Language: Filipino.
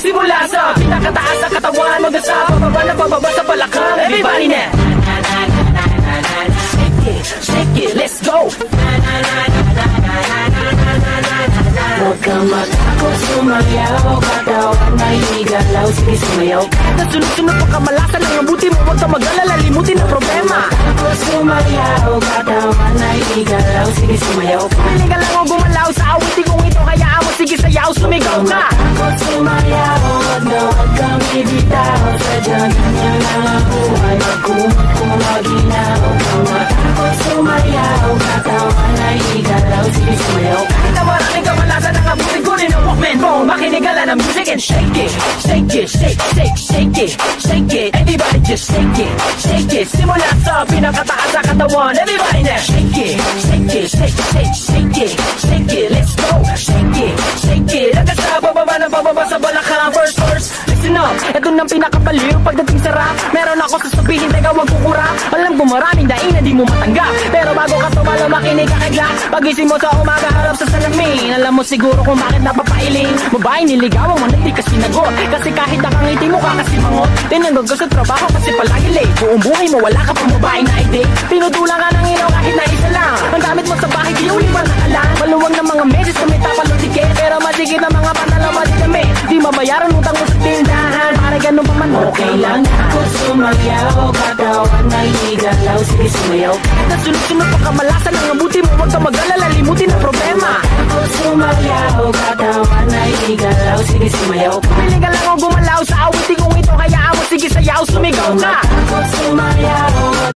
Simula sa pinakataas sa katawan hanggang sa pababa na pababa sa balakang. Everybody now. Shake it, let's go. Huwag kang matakot sumayaw, katawan ay igalaw, sige sumayaw. Kahit sunod-sunod pa kamalasan ang mabuti mo, huwag kang mag-alala, limutin ang problema. Takot sumayaw, katawan ay igalaw, sige sumayaw. Pili ka lang o gumalaw sa awitin kong ito, hayaan mo, sige sayaw, sumigaw ka. Takot sumayaw, huwag kang ibitaw, sadyang ganyan lang ang buhay, magkumot kung maginaw. Takot sumayaw, katawan ay igalaw, sige sumayaw. Kahit na maraming kamalasan ang abutin ko rin ang Walkman phone, makinig ka lang ng music and shake it. Shake it, shake, shake, shake it, shake it. Everybody just shake it, shake it. Simula sa pinakataas sa katawan, everybody now. Shake it, shake it, shake, shake, shake it, shake it. Let's go, shake it, shake it. Hanggang sa bababa na bababa sa balakang. First, listen up, ito nang pinakabaliw pagdating sa rap. Meron ako sasabihin, teka wag kukurap. Alam ko maraming daing na di mo matanggap, pero bago ka tumalo makinig ka kagla. Pagising mo sa umaga harap sa salamin, alam mo siguro kung bakit napapailing. Babae niligawan mo na di ka sinagot, kasi kahit nakangiti mo ka kasi mangot. Tinanggag ka sa trabaho kasi palagi late. Buong buhay mo wala ka pang babae na i-date. Pinutulan ka ng ilaw kahit na isa lang. Ang gamit mo sa bahay di ulipan na alam. Maluwag ng mga meses kung may tapalong tiket, pero masigit na mga panalaw madidamit. Di mabayaran utang mo sa tindahan, para ganun pa man okay lang. Ako sumayaw, katawan ay igalaw, sige sumayaw. Kahit sunod-sunod pa kamalasan ang mabuti mo, huwag ka mag-alala, limutin ang problema. Ako sumayaw, katawan ay igalaw, sige sumayaw. Pili ka lang o gumalaw sa awitin kong ito, hayaan mo, sige sayaw, sumigaw ka. Ako sumayaw.